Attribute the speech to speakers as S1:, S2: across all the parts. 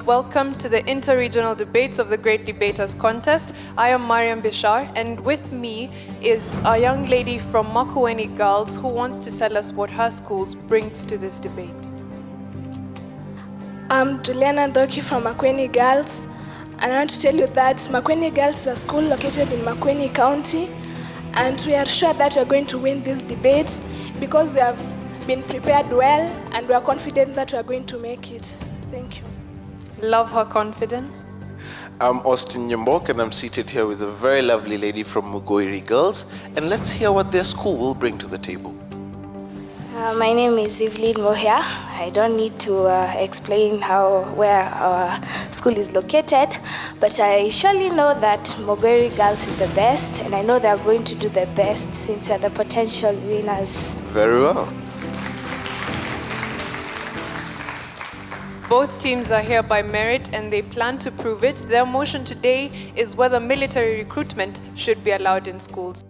S1: welcome to the Interregional Debates of the Great Debaters Contest. I am Mariam Bishar, and with me is a young lady from Makueni Girls who wants to tell us what her schools brings to this debate.
S2: I'm Juliana Ndoki from Makueni Girls, and I want to tell you that Makueni Girls is a school located in Makueni County, and we are sure that we are going to win this debate because we have been prepared well, and we are confident that we are going to make it. Thank you.
S1: Love her confidence.
S3: I'm Austin Nyambok, and I'm seated here with a very lovely lady from Mugoiri Girls, and let's hear what their school will bring to the table.
S4: My name is Evelyn Mohia. I don't need to explain where our school is located, but I surely know that Mugoiri Girls is the best, and I know they are going to do the best since we are the potential winners.
S3: Very well.
S1: Both teams are here by merit and they plan to prove it. Their motion today is whether military recruitment should be allowed in schools.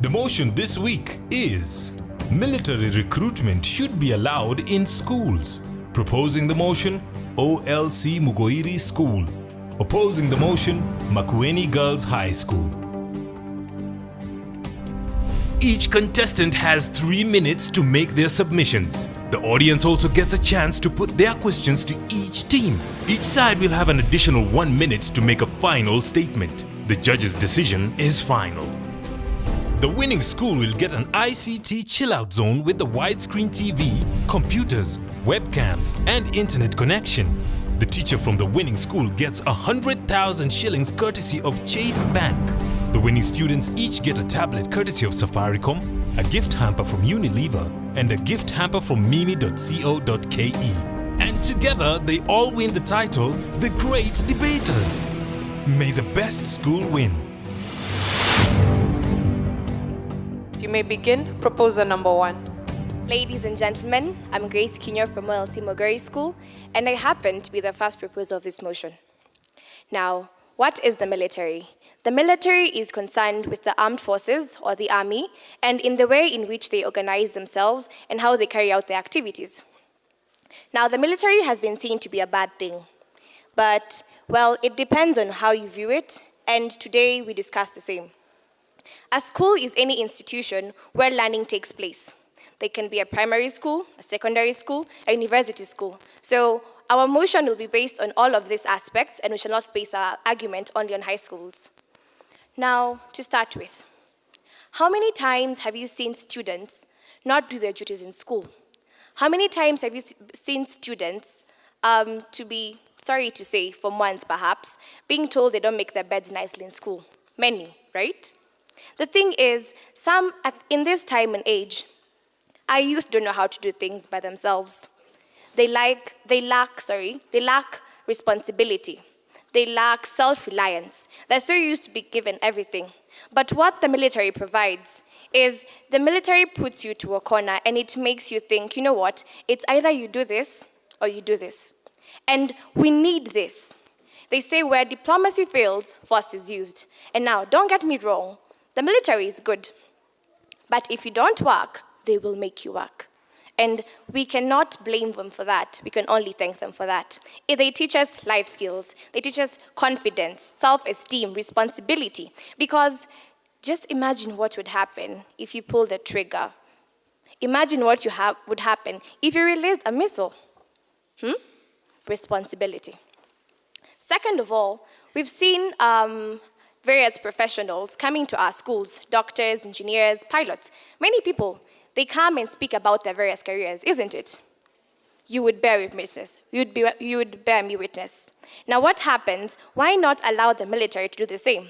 S5: The motion this week is military recruitment should be allowed in schools. Proposing the motion, OLC Mugoiri School. Opposing the motion, Makueni Girls High School. Each contestant has 3 minutes to make their submissions. The audience also gets a chance to put their questions to each team. Each side will have an additional 1 minute to make a final statement. The judge's decision is final. The winning school will get an ICT chill-out zone with the widescreen TV, computers, webcams, and internet connection. The teacher from the winning school gets 100,000 shillings courtesy of Chase Bank. The winning students each get a tablet courtesy of Safaricom, a gift hamper from Unilever, and a gift hamper from mimi.co.ke. And together they all win the title, The Great Debaters. May the best school win.
S1: You may begin. Proposer number 1.
S4: Ladies and gentlemen, I'm Grace Kinyo from OLC Mugoiri School, and I happen to be the first proposer of this motion. Now, what is the military? The military is concerned with the armed forces, or the army, and in the way in which they organize themselves and how they carry out their activities. Now, the military has been seen to be a bad thing, but, well, it depends on how you view it, and today we discuss the same. A school is any institution where learning takes place. They can be a primary school, a secondary school, a university school. So our motion will be based on all of these aspects, and we shall not base our argument only on high schools. Now, to start with, how many times have you seen students not do their duties in school? How many times have you seen students, to be, sorry to say, for months perhaps, being told they don't make their beds nicely in school? Many, right? The thing is, some in this time and age, our youth don't know how to do things by themselves. They lack responsibility. They lack self-reliance. They're so used to be given everything. But what the military provides is the military puts you to a corner and it makes you think, you know what, it's either you do this or you do this. And we need this. They say where diplomacy fails, force is used. And now, don't get me wrong, the military is good, but if you don't work, they will make you work. And we cannot blame them for that. We can only thank them for that. They teach us life skills. They teach us confidence, self-esteem, responsibility. Because just imagine what would happen if you pulled the trigger. Imagine what would happen if you released a missile. Responsibility. Second of all, we've seen various professionals coming to our schools, doctors, engineers, pilots. Many people, they come and speak about their various careers, isn't it? You would bear witness. You would bear me witness. Now what happens? Why not allow the military to do the same?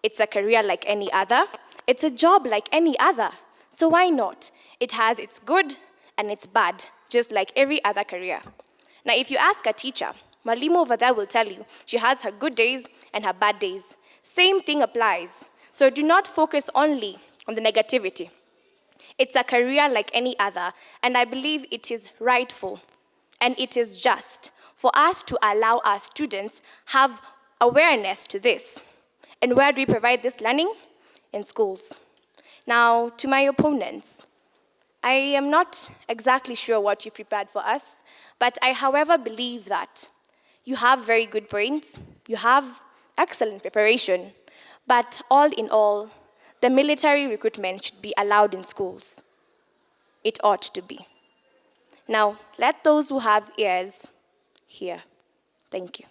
S4: It's a career like any other. It's a job like any other. So why not? It has its good and its bad, just like every other career. Now if you ask a teacher, Malimu over there will tell you she has her good days and her bad days. Same thing applies. So do not focus only on the negativity. It's a career like any other, and I believe it is rightful and it is just for us to allow our students have awareness to this. And where do we provide this learning? In schools. Now, to my opponents, I am not exactly sure what you prepared for us, but I, however, believe that you have very good brains, you have excellent preparation, but all in all, the military recruitment should be allowed in schools. It ought to be. Now, let those who have ears hear. Thank you.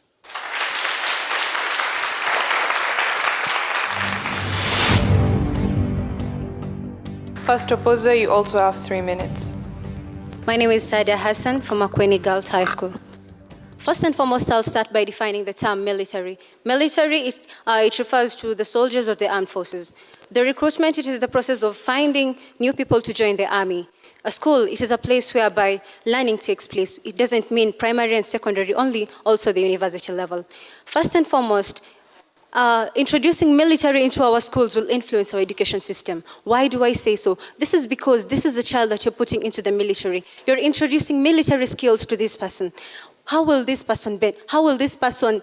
S1: First opposer, you also have 3 minutes.
S6: My name is Sadia Hassan from Makueni Girls High School. First and foremost, I'll start by defining the term military. Military, it refers to the soldiers of the armed forces. The recruitment, it is the process of finding new people to join the army. A school, it is a place whereby learning takes place. It doesn't mean primary and secondary only, also the university level. First and foremost, introducing military into our schools will influence our education system. Why do I say so? This is because this is a child that you're putting into the military. You're introducing military skills to this person. How will this person be? How will this person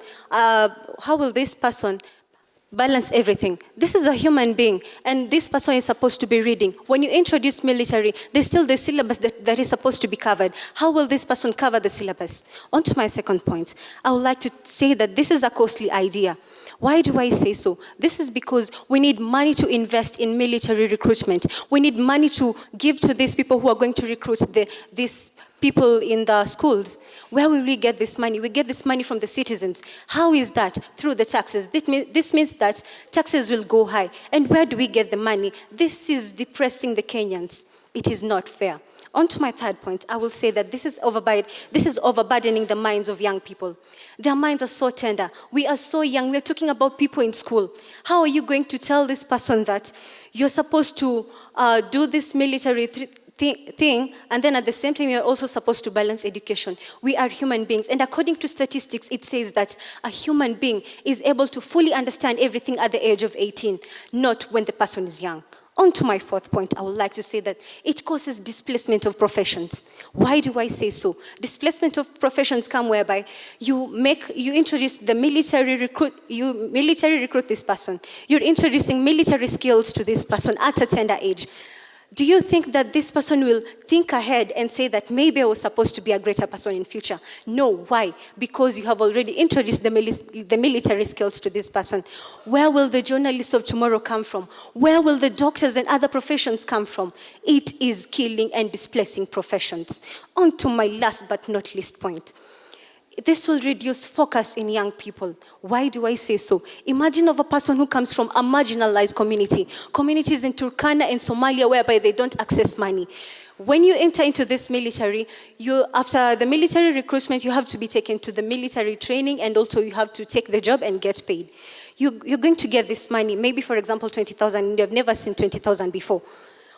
S6: balance everything? This is a human being, and this person is supposed to be reading. When you introduce military, there's still the syllabus that is supposed to be covered. How will this person cover the syllabus? On to my second point. I would like to say that this is a costly idea. Why do I say so? This is because we need money to invest in military recruitment. We need money to give to these people who are going to recruit these people in the schools. Where will we get this money? We get this money from the citizens. How is that? Through the taxes. This means that taxes will go high. And where do we get the money? This is depressing the Kenyans. It is not fair. On to my third point, I will say that this is overburdening the minds of young people. Their minds are so tender. We are so young. We are talking about people in school. How are you going to tell this person that you're supposed to do this military thing, and then at the same time, you're also supposed to balance education? We are human beings, and according to statistics, it says that a human being is able to fully understand everything at the age of 18, not when the person is young. On to my fourth point, I would like to say that it causes displacement of professions. Why do I say so? Displacement of professions come whereby you introduce the military recruit this person. You're introducing military skills to this person at a tender age. Do you think that this person will think ahead and say that maybe I was supposed to be a greater person in future? No. Why? Because you have already introduced the military skills to this person. Where will the journalists of tomorrow come from? Where will the doctors and other professions come from? It is killing and displacing professions. On to my last but not least point. This will reduce focus in young people. Why do I say so? Imagine of a person who comes from a marginalized community. Communities in Turkana and Somalia whereby they don't access money. When you enter into this military, after the military recruitment, you have to be taken to the military training, and also you have to take the job and get paid. You're going to get this money, maybe for example 20,000, and you've never seen 20,000 before.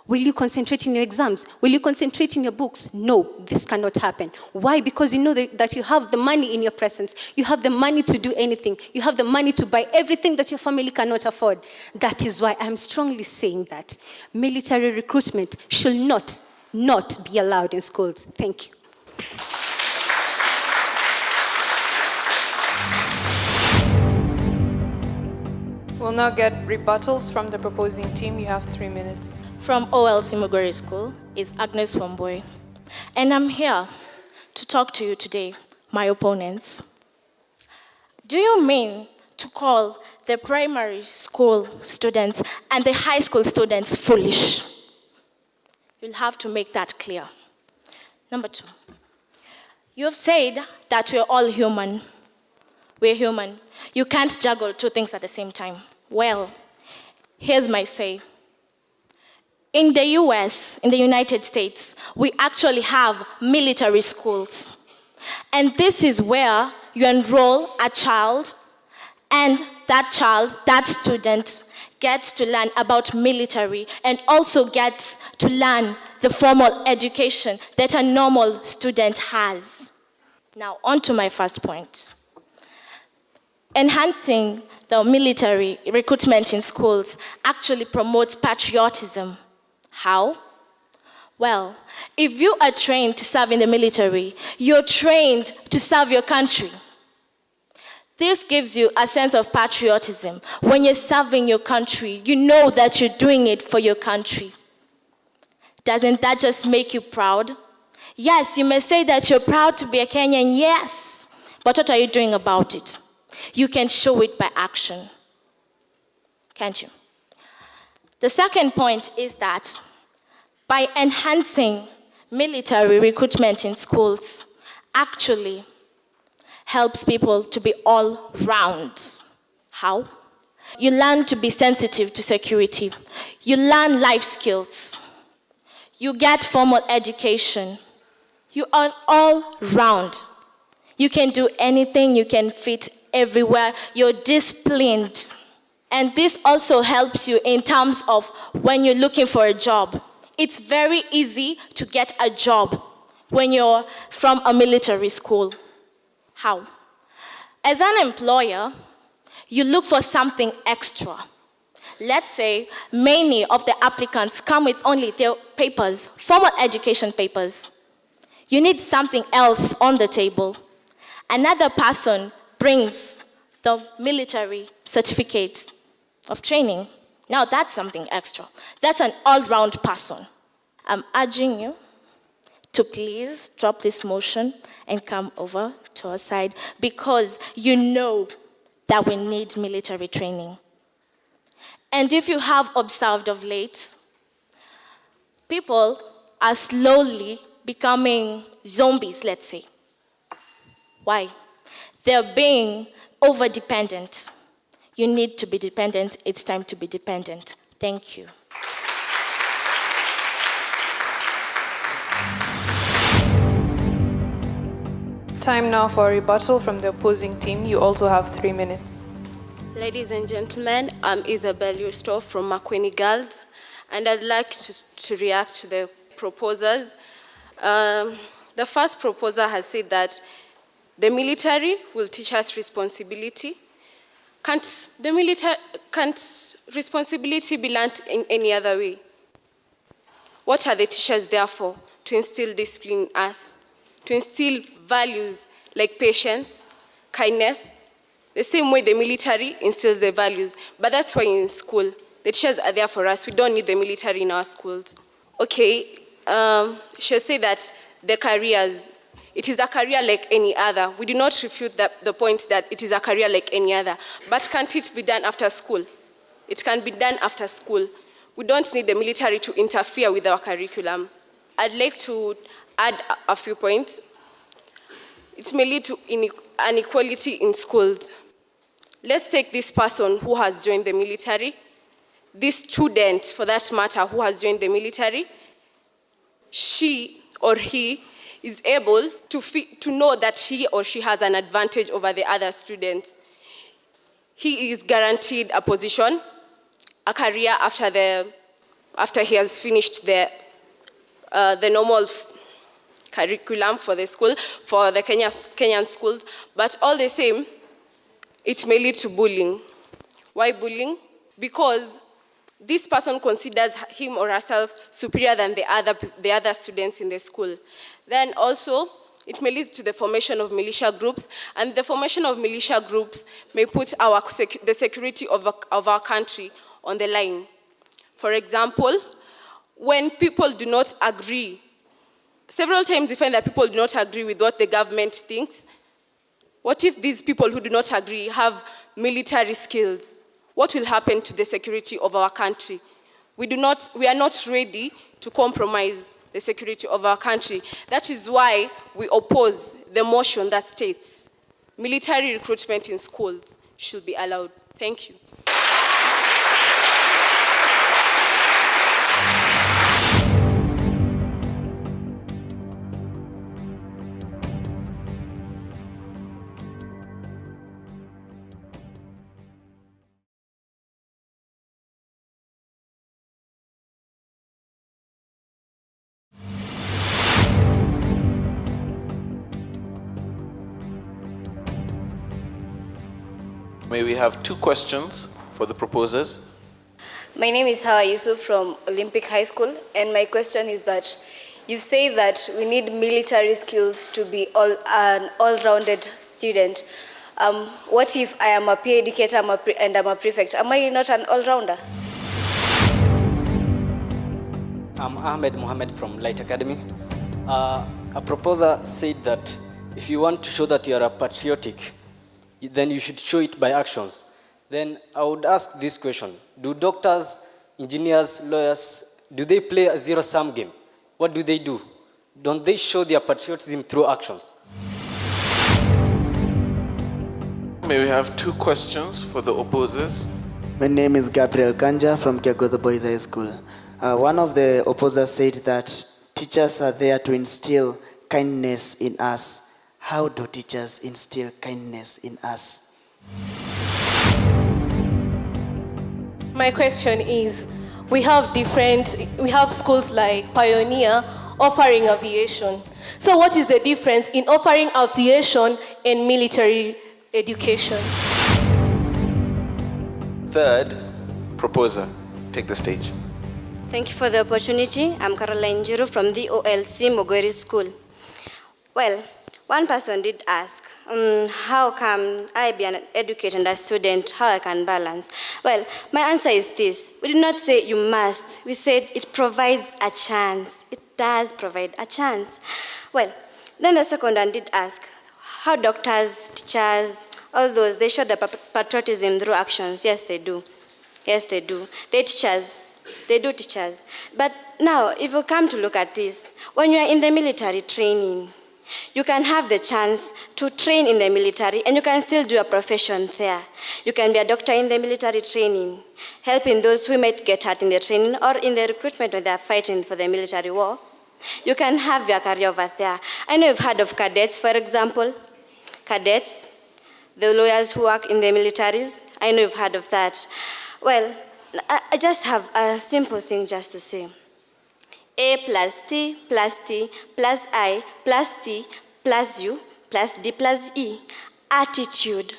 S6: Will you concentrate in your exams? Will you concentrate in your books? No, this cannot happen. Why? Because you know that you have the money in your presence. You have the money to do anything. You have the money to buy everything that your family cannot afford. That is why I'm strongly saying that military recruitment should not be allowed in schools. Thank you.
S1: We'll now get rebuttals from the proposing team. You have 3 minutes.
S7: From OLC Mugoiri School is Agnes Wamboy. And I'm here to talk to you today, my opponents. Do you mean to call the primary school students and the high school students foolish? You'll have to make that clear. Number 2, you've said that we're all human. We're human. You can't juggle two things at the same time. Well, here's my say. In the US, in the United States, we actually have military schools. And this is where you enroll a child, and that student gets to learn about military and also gets to learn the formal education that a normal student has. Now, on to my first point. Enhancing the military recruitment in schools actually promotes patriotism. How? Well, If you are trained to serve in the military, you're trained to serve your country. This gives you a sense of patriotism. When you're serving your country, you know that you're doing it for your country. Doesn't that just make you proud? Yes, you may say that you're proud to be a Kenyan, yes. But what are you doing about it? You can show it by action. Can't you? The second point is that by enhancing military recruitment in schools, actually helps people to be all round. How? You learn to be sensitive to security. You learn life skills. You get formal education. You are all round. You can do anything, you can fit everywhere. You're disciplined. And this also helps you in terms of when you're looking for a job. It's very easy to get a job when you're from a military school. How? As an employer, you look for something extra. Let's say many of the applicants come with only their papers, formal education papers. You need something else on the table. Another person brings the military certificate of training. Now that's something extra. That's an all-round person. I'm urging you to please drop this motion and come over to our side because you know that we need military training. And if you have observed of late, people are slowly becoming zombies, let's say. Why? They're being over-dependent. You need to be dependent. It's time to be dependent. Thank you.
S1: Time now for a rebuttal from the opposing team. You also have 3 minutes.
S8: Ladies and gentlemen, I'm Isabel Yusto from Makueni Girls, and I'd like to react to the proposers. The first proposer has said that the military will teach us responsibility. Can't responsibility be learned in any other way? What are the teachers there for? To instill discipline in us, to instill values like patience, kindness, the same way the military instills the values. But that's why in school, the teachers are there for us. We don't need the military in our schools. Okay, she'll say that the careers, it is a career like any other. We do not refute the point that it is a career like any other. But can't it be done after school? It can be done after school. We don't need the military to interfere with our curriculum. I'd like to add a few points. It may lead to inequality in schools. Let's take this person who has joined the military, this student, for that matter, who has joined the military. She or he is able to know that he or she has an advantage over the other students. He is guaranteed a position, a career after he has finished the normal curriculum for the school, for the Kenyan schools. But all the same, it may lead to bullying. Why bullying? Because this person considers him or herself superior than the other students in the school. Then also, it may lead to the formation of militia groups, and the formation of militia groups may put the security of our country on the line. For example, when people do not agree, several times we find that people do not agree with what the government thinks. What if these people who do not agree have military skills? What will happen to the security of our country? We are not ready to compromise the security of our country. That is why we oppose the motion that states military recruitment in schools should be allowed. Thank you.
S3: May we have 2 questions for the proposers?
S9: My name is Hawa Yusuf from Olympic High School, and my question is that You say that we need military skills to be an all-rounded student. What if I am a peer educator and I'm a prefect? Am I not an all-rounder?
S10: I'm Ahmed Mohammed from Light Academy. A proposer said that if you want to show that you are a patriotic, then you should show it by actions. Then I would ask this question. Do doctors, engineers, lawyers, do they play a zero-sum game? What do they do? Don't they show their patriotism through actions?
S3: May we have 2 questions for the opposers?
S11: My name is Gabriel Kanja from Kiagodo Boys High School. One of the opposers said that teachers are there to instill kindness in us. How do teachers instill kindness in us?
S12: My question is, we have schools like Pioneer offering aviation. So what is the difference in offering aviation and military education?
S3: Third proposer, take the stage.
S13: Thank you for the opportunity. I'm Caroline Jiru from the OLC Mugoiri School. Well, one person did ask, how come I be an educator and a student, how I can balance? Well, my answer is this. We did not say you must. We said it provides a chance. It does provide a chance. Well, then the second one did ask, how doctors, teachers, all those, they show their patriotism through actions. Yes, they do. Yes, they do. They do teachers. But now, if you come to look at this, when you are in the military training, you can have the chance to train in the military and you can still do a profession there. You can be a doctor in the military training, helping those who might get hurt in the training or in the recruitment when they are fighting for the military war. You can have your career over there. I know you've heard of cadets, for example. Cadets, the lawyers who work in the militaries. I know you've heard of that. Well, I just have a simple thing just to say. A plus T plus T plus I plus T plus U plus D plus E. Attitude.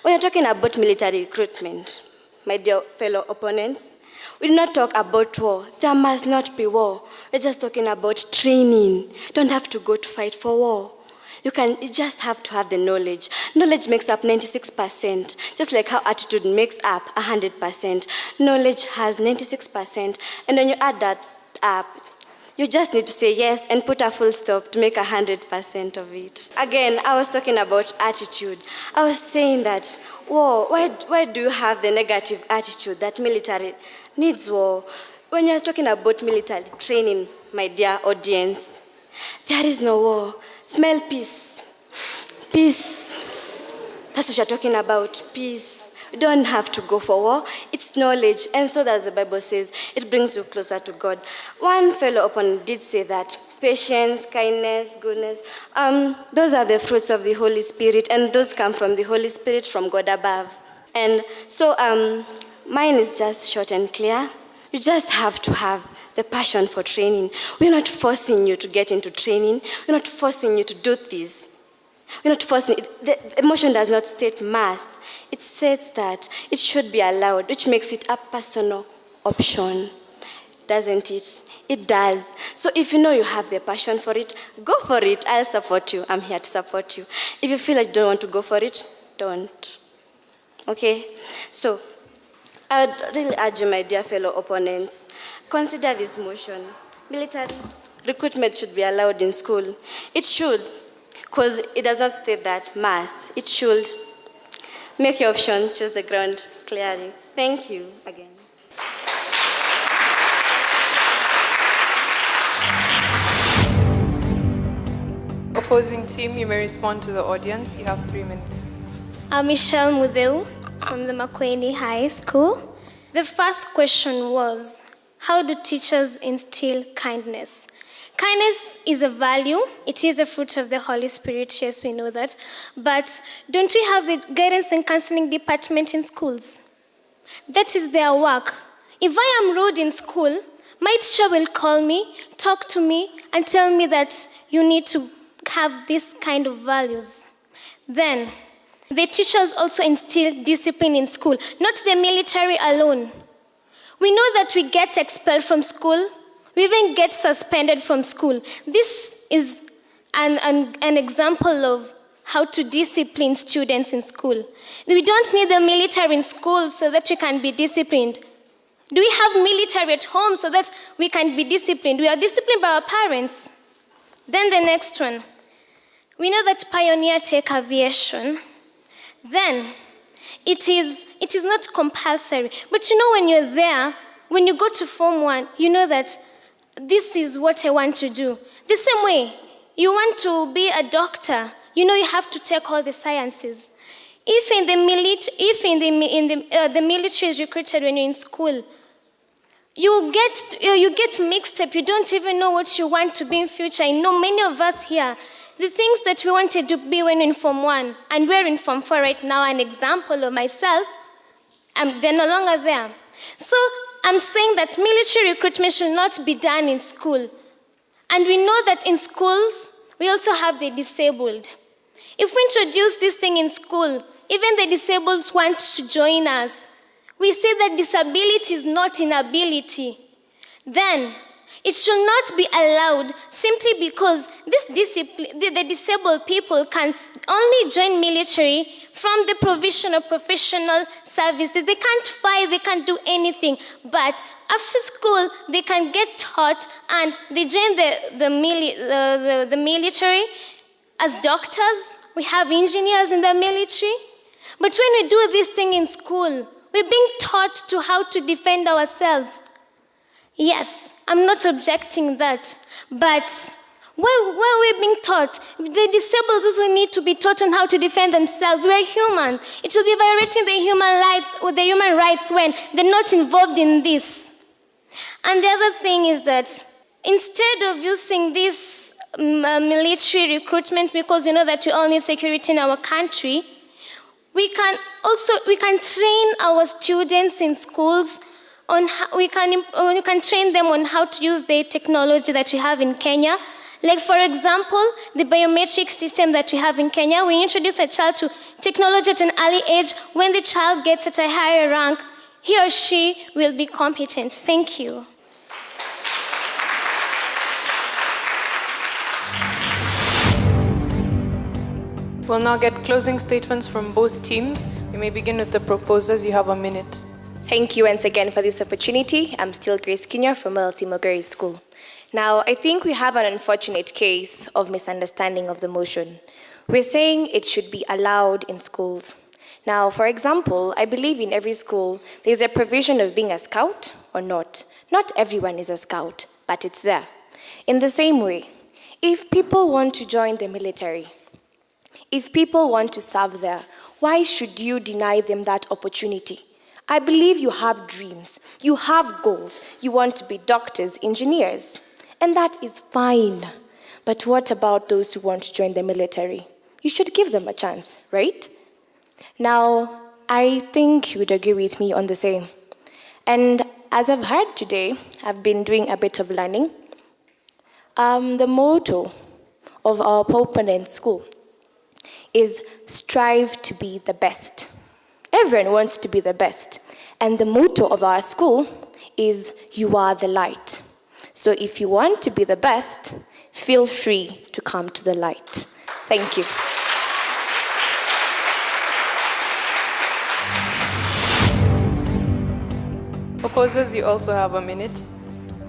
S13: When you're talking about military recruitment, my dear fellow opponents, we do not talk about war. There must not be war. We're just talking about training. You don't have to go to fight for war. You just have to have the knowledge. Knowledge makes up 96%, just like how attitude makes up 100%. Knowledge has 96%, and when you add that up, you just need to say yes and put a full stop to make 100% of it. Again, I was talking about attitude. I was saying that, whoa, why do you have the negative attitude that military needs war? When you're talking about military training, my dear audience, there is no war. Smell peace. Peace. That's what you're talking about, peace. You don't have to go for war. It's knowledge. And so as the Bible says, it brings you closer to God. One fellow opponent did say that patience, kindness, goodness, those are the fruits of the Holy Spirit, and those come from the Holy Spirit from God above. And so mine is just short and clear. You just have to have the passion for training. We're not forcing you to get into training. We're not forcing you to do this. We're not forcing it. The motion does not state must. It states that it should be allowed, which makes it a personal option. Doesn't it? It does. So if you know you have the passion for it, go for it. I'll support you. I'm here to support you. If you feel like you don't want to go for it, don't. Okay? So I would really urge you, my dear fellow opponents, consider this motion. Military recruitment should be allowed in school. It should, because it does not state that must. It should. Make your option, choose the ground clearly. Thank you again.
S1: Opposing team, you may respond to the audience. You have 3 minutes.
S14: I'm Michelle Mudeu from the Makueni High School. The first question was, how do teachers instill kindness? Kindness is a value. It is a fruit of the Holy Spirit. Yes, we know that. But don't we have the guidance and counseling department in schools? That is their work. If I am rude in school, my teacher will call me, talk to me, and tell me that you need to have this kind of values. Then, the teachers also instill discipline in school, not the military alone. We know that we get expelled from school. We even get suspended from school. This is an example of how to discipline students in school. We don't need the military in school so that we can be disciplined. Do we have military at home so that we can be disciplined? We are disciplined by our parents. Then the next one. We know that pioneer take aviation. Then it is not compulsory. But you know when you're there, when you go to Form 1, you know that this is what I want to do. The same way, you want to be a doctor, you know you have to take all the sciences. If the military is recruited when you're in school, you get mixed up. You don't even know what you want to be in future. I know many of us here, the things that we wanted to be when in Form 1, and we're in Form 4 right now, an example of myself, they're no longer there. So I'm saying that military recruitment should not be done in school. And we know that in schools, we also have the disabled. If we introduce this thing in school, even the disabled want to join us. We say that disability is not inability. Then, it should not be allowed simply because the disabled people can only join military from the provision of professional services. They can't fight, they can't do anything. But after school, they can get taught and they join the military as doctors. We have engineers in the military. But when we do this thing in school, we're being taught to how to defend ourselves. Yes, I'm not objecting that. But where we're being taught, the disabled also need to be taught on how to defend themselves. We're human. It will be violating the human rights when they're not involved in this. And the other thing is that instead of using this military recruitment, because you know that we all need security in our country, we can train our students in schools on how, we can train them on how to use the technology that we have in Kenya. Like for example, the biometric system that we have in Kenya, we introduce a child to technology at an early age. When the child gets at a higher rank, he or she will be competent. Thank you.
S1: We'll now get closing statements from both teams. We may begin with the proposers. You have a minute.
S4: Thank you once again for this opportunity. I'm still Grace Kinyar from OLC Mugoiri School. Now, I think we have an unfortunate case of misunderstanding of the motion. We're saying it should be allowed in schools. Now, for example, I believe in every school there's a provision of being a scout or not. Not everyone is a scout, but it's there. In the same way, if people want to join the military, if people want to serve there, why should you deny them that opportunity? I believe you have dreams, you have goals, you want to be doctors, engineers, and that is fine. But what about those who want to join the military? You should give them a chance, right? Now, I think you would agree with me on the same. And as I've heard today, I've been doing a bit of learning. The motto of our opponent school is strive to be the best. Everyone wants to be the best. And the motto of our school is you are the light. So if you want to be the best, feel free to come to the light. Thank you.
S1: Opposers, you also have a minute.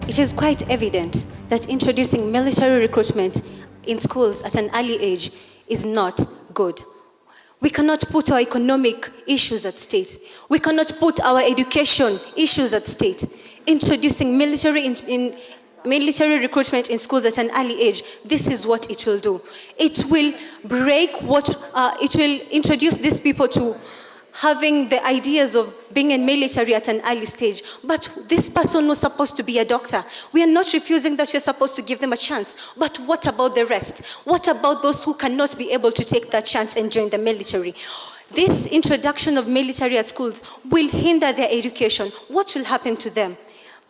S6: It is quite evident that introducing military recruitment in schools at an early age is not good. We cannot put our economic issues at stake. We cannot put our education issues at stake. Introducing military recruitment in schools at an early age, this is what it will do. It will it will introduce these people to having the ideas of being in military at an early stage. But this person was supposed to be a doctor. We are not refusing that we're supposed to give them a chance. But what about the rest? What about those who cannot be able to take that chance and join the military? This introduction of military at schools will hinder their education. What will happen to them?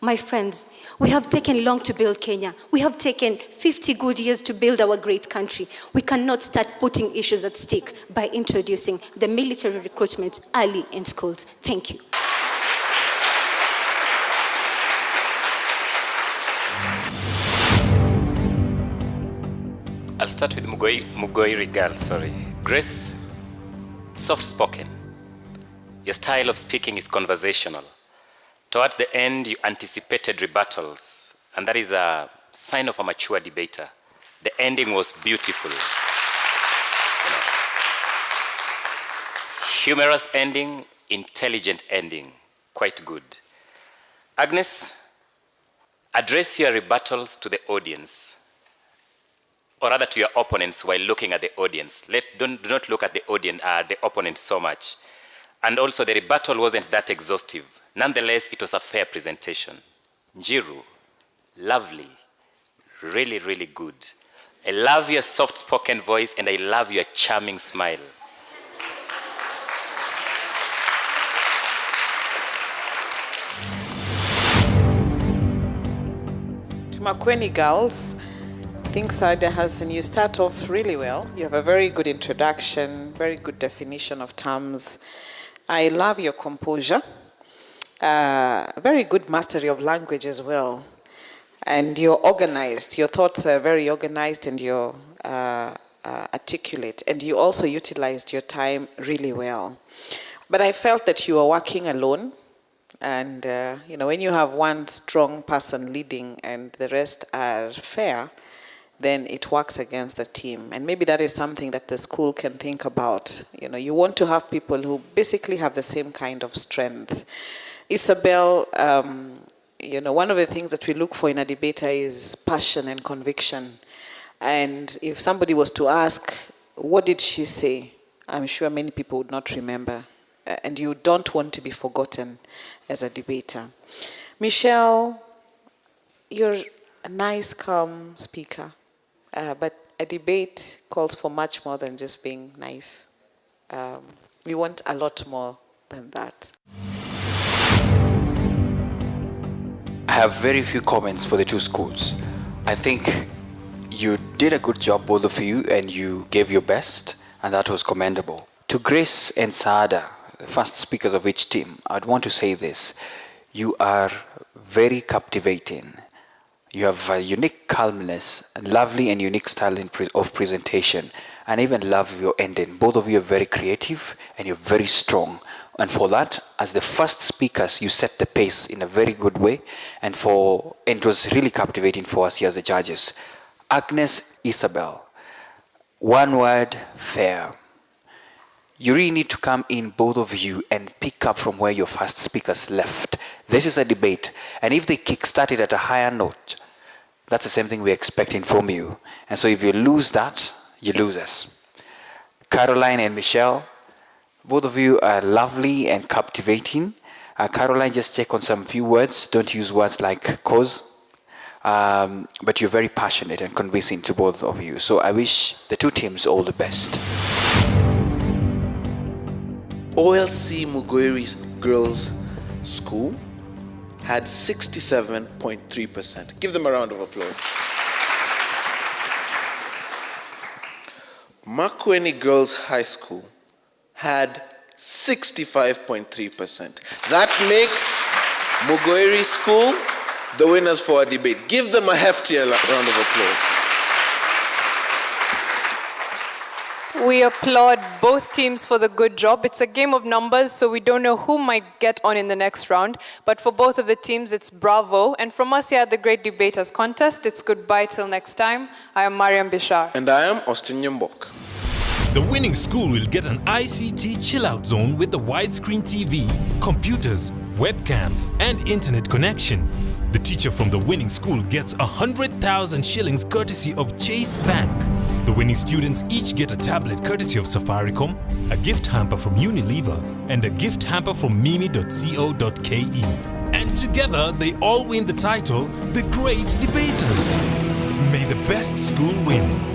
S6: My friends, we have taken long to build Kenya. We have taken 50 good years to build our great country. We cannot start putting issues at stake by introducing the military recruitment early in schools. Thank you.
S15: I'll start with Mugoiri girl, sorry. Grace, soft-spoken. Your style of speaking is conversational. Towards the end, you anticipated rebuttals, and that is a sign of a mature debater. The ending was beautiful. Humorous ending, intelligent ending, quite good. Agnes, address your rebuttals to the audience, or rather to your opponents while looking at the audience. Do not look at the audience, the opponent so much. And also the rebuttal wasn't that exhaustive. Nonetheless, it was a fair presentation. Njiru, lovely, really, really good. I love your soft-spoken voice and I love your charming smile.
S16: Makueni girls, I think Sada has, and you start off really well. You have a very good introduction, very good definition of terms. I love your composure, very good mastery of language as well. And you're organized, your thoughts are very organized and you're articulate. And you also utilized your time really well. But I felt that you were working alone. And, you know, when you have one strong person leading and the rest are fair, then it works against the team. And maybe that is something that the school can think about. You know, you want to have people who basically have the same kind of strength. Isabel, you know, one of the things that we look for in a debater is passion and conviction. And if somebody was to ask, what did she say? I'm sure many people would not remember. And you don't want to be forgotten as a debater. Michelle, you're a nice, calm speaker, but a debate calls for much more than just being nice. We want a lot more than that.
S17: I have very few comments for the two schools. I think you did a good job, both of you, and you gave your best, and that was commendable. To Grace and Saada, the first speakers of each team, I'd want to say this. You are very captivating. You have a unique calmness, a lovely and unique style of presentation, and even love your ending. Both of you are very creative and you're very strong. And for that, as the first speakers, you set the pace in a very good way, and it was really captivating for us here as the judges. Agnes, Isabel, one word, fair. You really need to come in, both of you, and pick up from where your first speakers left. This is a debate, and if they kick-start it at a higher note, that's the same thing we're expecting from you. And so if you lose that, you lose us. Caroline and Michelle, both of you are lovely and captivating. Caroline, just check on some few words. Don't use words like cause. But you're very passionate and convincing to both of you. So I wish the two teams all the best.
S3: OLC Mugoiri Girls School had 67.3%. Give them a round of applause. Makueni Girls High School had 65.3%. That makes Mugoiri School the winners for a debate. Give them a heftier round of applause.
S1: We applaud both teams for the good job. It's a game of numbers, so we don't know who might get on in the next round. But for both of the teams, it's bravo. And from us here at the Great Debaters Contest, it's goodbye till next time. I am Mariam Bishar.
S3: And I am Austin Nyambok.
S5: The winning school will get an ICT chill-out zone with the widescreen TV, computers, webcams, and internet connection. The teacher from the winning school gets 100,000 shillings courtesy of Chase Bank. The winning students each get a tablet courtesy of Safaricom, a gift hamper from Unilever, and a gift hamper from mimi.co.ke. And together, they all win the title, The Great Debaters. May the best school win.